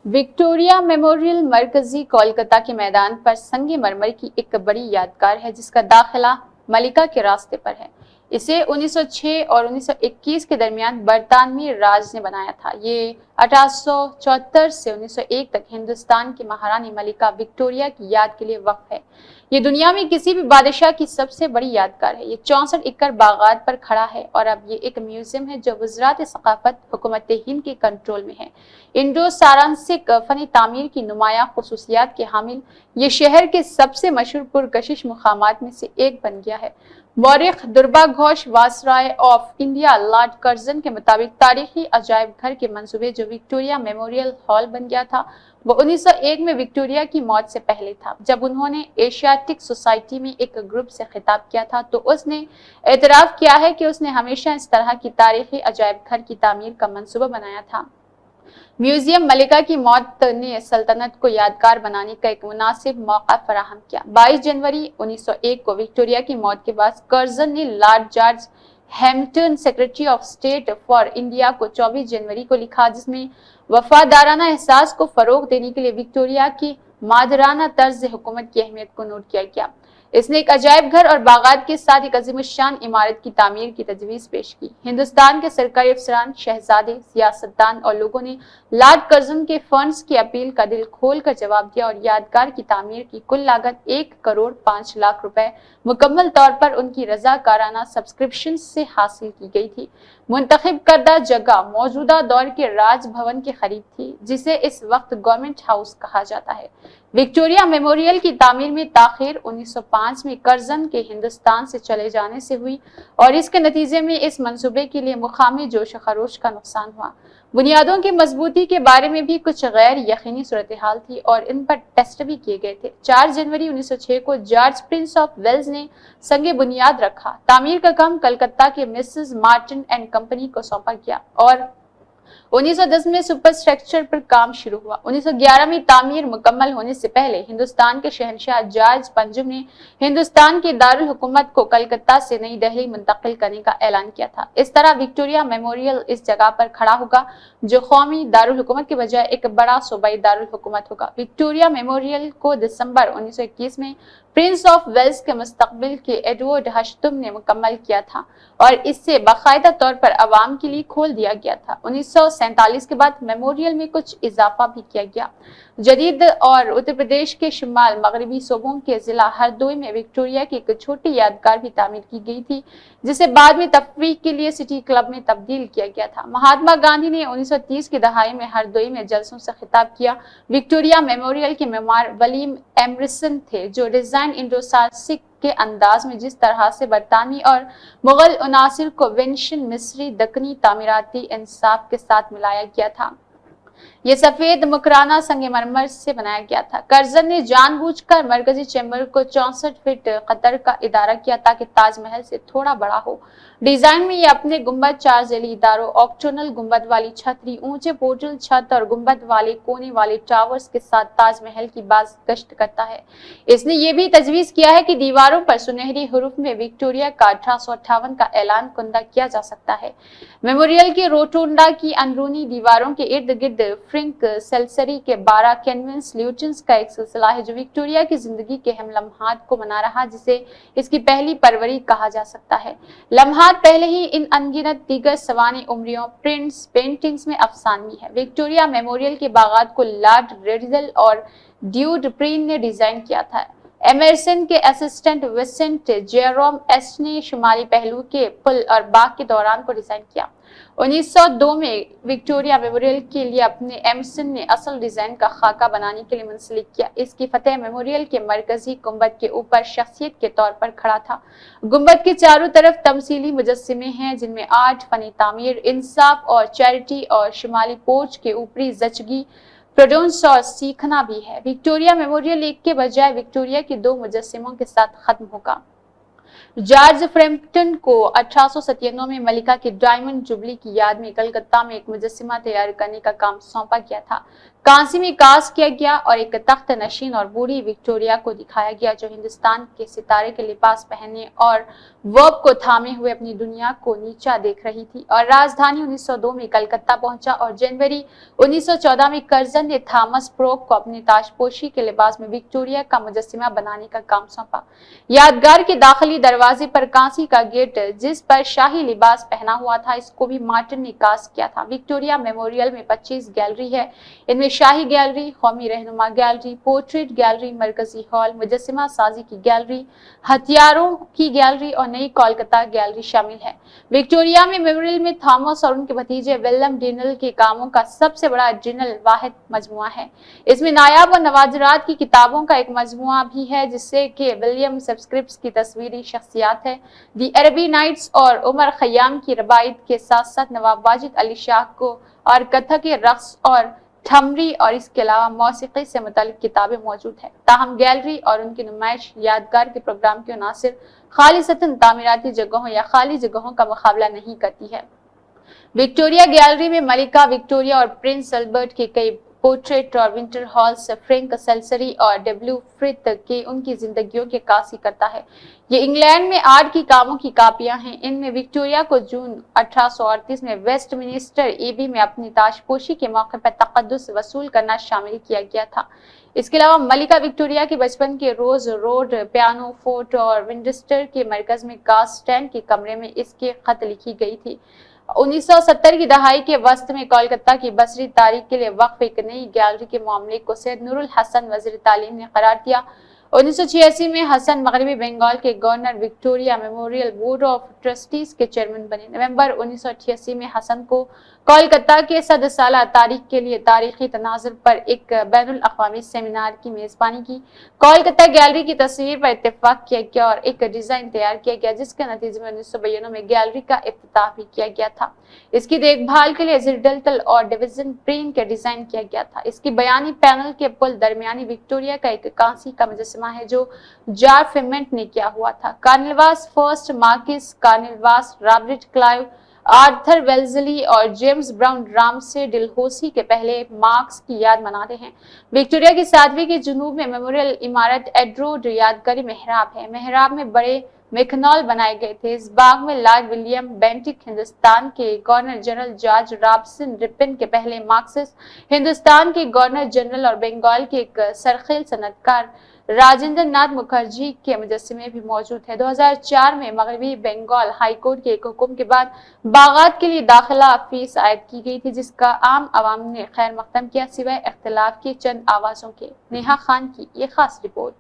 Victoria memorial मरकजी कोलकाता के मैदान पर संगे मरमर की एक बड़ी यादगार है जिसका दाखिला मलिका के रास्ते पर है। इसे 1906 और 1921 के दरमियान बरतानवी राज ने बनाया था। ये 1874 से 1901 तक हिंदुस्तान की महारानी मलिका विक्टोरिया की याद के लिए वक्फ है। ये दुनिया में किसी भी बादशाह की सबसे बड़ी यादगार है। ये 64 एकड़ बागात पर खड़ा है और अब ये एक म्यूजियम है जो वज़रात सकाफत हुकूमत हिंद के कंट्रोल में है। इंडो सारांसिक फनी तामीर की नुमाया खुसूसियात के हामिल ये शहर के सबसे मशहूर पुरकशिश मुकामात में से एक बन गया है। मौरिख Durba Ghosh viceroy of India Lord Curzon के मुताबिक तारीखी अजायब घर के मंसूबे जो विक्टोरिया मेमोरियल हॉल बन गया था वो 1901 में विक्टोरिया की मौत से पहले था। जब उन्होंने एशियाटिक सोसाइटी में एक ग्रुप से खिताब किया था तो उसने एतराफ किया है कि उसने हमेशा इस तरह की तारीखी अजायब घर की तामीर का मंसूबा बनाया था। म्यूजियम मलिका की मौत ने सल्तनत को यादगार बनाने का एक मुनासिब मौका फराहम किया। 22 जनवरी 1901 को विक्टोरिया की मौत के बाद कर्जन ने Lord George Hampton secretary of state for India को 24 जनवरी को लिखा जिसमें वफादाराना एहसास को फरोग देने के लिए विक्टोरिया की मादराना तर्ज हुकूमत की अहमियत को नोट किया गया। इसने एक अजायब घर और बागात के साथ एक अजीमुशान इमारत की तामीर की तजवीज़ पेश की। हिंदुस्तान के सरकारी अफसरान, शहजादे, सियासतदान और लोगों ने लॉर्ड कर्जन के फंड्स की अपील का दिल खोल कर जवाब दिया और यादगार की तामीर की कुल लागत 1 करोड़ 5 लाख रुपए मुकम्मल तौर पर उनकी रजाकाराना सब्सक्रिप्शन से हासिल की गई थी। मुंतखब करदा जगह मौजूदा दौर के राज भवन के करीब थी जिसे इस वक्त गवर्नमेंट हाउस कहा जाता है। विक्टोरिया मेमोरियल की तामीर में ताखीर 1905 में कर्जन के हिंदुस्तान से चले जाने से हुई और इसके नतीजे में इस मंसूबे के लिए मुकामी जोश खरोश का नुकसान हुआ। बुनियादों की मजबूती के बारे में भी कुछ गैर यकीनी सूरत हाल थी और इन पर टेस्ट भी किए गए थे। 4 जनवरी 1906 को जॉर्ज प्रिंस ऑफ वेल्स ने संगे बुनियाद रखा। तामीर का काम कलकत्ता के मिसेस मार्टिन एंड कंपनी को सौंपा गया और 1910 में सुपर स्ट्रक्चर पर काम शुरू हुआ। 1911 में तामीर मुकम्मल होने से पहले हिंदुस्तान के शहंशाह जॉर्ज पंजम ने हिंदुस्तान के दारुल हुकूमत को कलकत्ता से नई दिल्ली मुंतकिल करने का ऐलान किया था। इस तरह विक्टोरिया मेमोरियल इस जगह पर खड़ा होगा जो कौमी दारुल हुकूमत के बजाय एक बड़ा सूबाई दारुल हुकूमत होगा। विक्टोरिया मेमोरियल को दिसंबर 1921 में प्रिंस ऑफ वेल्स के मुस्तकबिल के एडवर्ड हश्तुम ने मुकम्मल किया था और इससे बाकायदा तौर पर आवाम के लिए खोल दिया गया था। 1947 के बाद मेमोरियल में कुछ इजाफा भी किया गया। जदीद और उत्तर प्रदेश के शुमाल मगरबी सूबों के जिला हरदोई में विक्टोरिया की एक छोटी यादगार भी तामीर की गई थी जिसे बाद में तफरीह के लिए सिटी क्लब में तब्दील किया गया था। महात्मा गांधी ने 1930 की दहाई में हरदोई में जलसों से खिताब किया। विक्टोरिया मेमोरियल के मेमार वलीम एमरिसन थे जो डिजाइन इंडो सार्सिक के अंदाज में जिस तरह से बरतानवी और मुगल अनासिर को वेनिशन मिस्री दक्कनी तामीराती इंसाफ के साथ मिलाया गया था। ये सफेद मुकराना संगमरमर से बनाया गया था। कर्जन ने जानबूझकर मरकजी चैम्बर को 64 फीट कतर का इदारा किया ताकि ताजमहल से थोड़ा बड़ा हो। डिजाइन में ये अपने गुंबद, 4 जेली इदारों, ऑक्टोनल गुंबद वाली छतरी, ऊंचे पोर्टल छत और गुंबद वाले कोने वाले टावर्स के साथ ताजमहल की बाज गश्त करता है। इसने ये भी तजवीज किया है कि दीवारों पर सुनहरी हरूफ में विक्टोरिया का 1858 का ऐलान कुंदा किया जा सकता है। मेमोरियल की रोटोंडा की अंदरूनी दीवारों के इर्द गिर्द फ्रिंक सेल्सरी के 12 कैनवेस ल्यूटन्स का एक सिलसिला है जो विक्टोरिया की जिंदगी के अहम लम्हात को मना रहा जिसे इसकी पहली परवरी कहा जा सकता है। लम्हात पहले ही इन अनगिनत दीगर सवानी उम्रियों, प्रिंट्स, पेंटिंग्स में अफसानवी है। विक्टोरिया मेमोरियल के बागात को लॉर्ड रेडिसल और ड्यूड प्रीन ने डिजाइन किया था। एमरसन के असिस्टेंट विंसेंट जेरोम एस्ट ने शुमाली पहलू के पुल और बाग के दौरान को डिजाइन किया। 1902 में विक्टोरिया मेमोरियल के लिए अपने एमरसन ने असल डिजाइन का खाका बनाने के लिए मुंसलिक किया। इसकी फतेह मेमोरियल के मरकजी गुंबद के ऊपर शख्सियत के तौर पर खड़ा था। गुंबद के चारों तरफ तमसीली मुजस्सिमे हैं जिनमें आर्ट, फनी तामीर, इंसाफ और चैरिटी और शुमाली पोर्च के ऊपरी जचगी, प्रोडेंस और सीखना भी है। विक्टोरिया मेमोरियल एक के बजाय विक्टोरिया के 2 मुजस्सिमों के साथ खत्म होगा। जॉर्ज फ्रैम्पटन को 1897 में मलिका की डायमंड जुबली की याद में कलकत्ता में एक मुजस्सिमा तैयार करने का काम सौंपा गया था। कांसी में कास्ट किया गया और एक तख्त नशीन और बूढ़ी विक्टोरिया को दिखाया गया जो हिंदुस्तान के सितारे के लिबास पहने और वर्ब को थामे हुए अपनी दुनिया को नीचा देख रही थी। और राजधानी 1902 में कलकत्ता पहुंचा और जनवरी 1914 में कर्जन ने थॉमस प्रोक को अपनी ताजपोशी के लिबास में विक्टोरिया का मुजस्सिमा बनाने का काम सौंपा। यादगार के दाखिली दरवाजे पर कांसी का गेट जिस पर शाही लिबास पहना हुआ था, इसको भी मार्टिन ने कास्ट किया था। विक्टोरिया मेमोरियल में 25 गैलरी है। इनमें शाही गैलरी, कौमी रहनुमा गैलरी, पोर्ट्रेट गैलरी, मरकजी हॉल, मुजस्सिमा साजी की गैलरी, हथियारों की गैलरी और नई कोलकाता गैलरी शामिल है। विक्टोरिया में मेमोरियल में थॉमस और उनके भतीजे विलियम डिनल के कामों का सबसे बड़ा डिनल वाहिद मजमुआ है। इसमें नायाब और नवाजरात की किताबों का एक मजमुआ भी है जिससे कि विलियम सब्सक्रिप्ट्स की तस्वीरी शख्सियात है, दी अरबी नाइट्स और उमर खयाम की रवायत के साथ साथ नवाब वाजिद अली शाह को और कथक के रक्स और ठमरी और इसके अलावा मौसीकी से मुतालिक किताबें मौजूद है। ताहम गैलरी और उनकी नुमाइश यादगार के प्रोग्राम की नासिर खालिसतन तामीराती जगहों या खाली जगहों का मुकाबला नहीं करती है। विक्टोरिया गैलरी में मलिका विक्टोरिया और प्रिंस अल्बर्ट के कई पोर्ट्रेट और विंटर हॉल्स फ्रैंक सेल्सरी और डब्ल्यू फ्रिथ के उनकी जिंदगियों के कासी करता है। ये इंग्लैंड में आर्ट की कामों की कापियां हैं। इनमें विक्टोरिया को जून 1838 में वेस्टमिनिस्टर एबी में अपनी ताजपोशी के मौके पर तकद्दुस वसूल करना शामिल किया गया था। इसके अलावा मलिका विक्टोरिया के बचपन के रोज रोड, पियानो फोर्ट और विंडस्टर के मरकज में कास्ट स्टैंड के कमरे में इसके खत लिखी गई थी। 1970 की दहाई के वस्त में कोलकाता की बसरी तारीख के लिए वक्फ एक नई गैलरी के मामले को सैयद नूरुल हसन वजीर तालीम ने करार दिया। 1986 में हसन मगरबी बंगाल के governor Victoria memorial board of trustees के चेयरमैन बने। नवंबर 1988 में हसन को कोलकाता के 100 साला तारीख के लिए तारीखी तनाजुर पर एक बैनुल अक़वामी सेमिनार की मेजबानी की। कोलकाता गैलरी की तस्वीर पर इत्तेफाक किया गया और एक डिजाइन तैयार किया गया जिसके नतीजे में 1992 में गैलरी का इफ्तिताह भी किया गया था। इसकी देखभाल के लिए जिरडल्टल और डिवीजन प्रिंट के डिजाइन किया गया था। इसकी बयानी पैनल के पुल दरमियानी विक्टोरिया का एक कांसी का मुजस्समा है जो जार फिमेंट ने किया हुआ था। Cornwallis first marquess Cornwallis, Robert Clive, Arthur Wellesley और जेम्स ब्राउन रामसे डिलहोसी के पहले मार्क्स की याद मनाते हैं। विक्टोरिया की सादगी के जुनूब में मेमोरियल इमारत एड्रोड यादगारी मेहराब है। मेहराब में बड़े मेखनॉल बनाए गए थे। इस बाग में लॉर्ड विलियम बेंटिक, हिंदुस्तान के governor general George Robson Ripon के पहले मार्क्सिस्ट, हिंदुस्तान के गवर्नर जनरल और बंगाल के एक सरखेल सनतकार राजेंद्र नाथ मुखर्जी के मुजस्सिमे भी मौजूद है। 2004 में मगरबी बंगाल हाई कोर्ट के एक हुक्म के बाद बागात के लिए दाखिला फीस आयद की गई थी जिसका आम आवाम ने खैर मकदम किया सिवाय इख्तिलाफ की चंद आवाजों के। नेहा खान की ये खास रिपोर्ट।